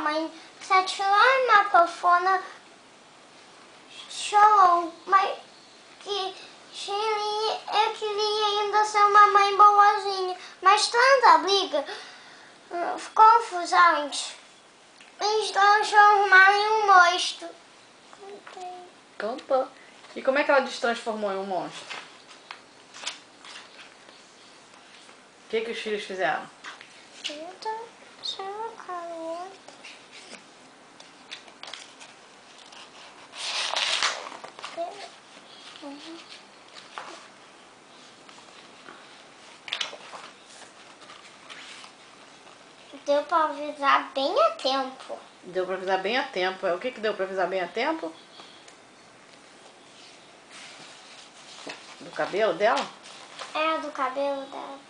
mãe se atirou na cafona, chorou, mas que eu queria ainda ser uma mãe boazinha, mas tanta briga, confusões, eles transformaram em um monstro. Contou. E como é que ela destransformou em um monstro? O que os filhos fizeram? Deu pra avisar bem a tempo. Deu pra avisar bem a tempo. O que deu pra avisar bem a tempo? Do cabelo dela? É, do cabelo dela.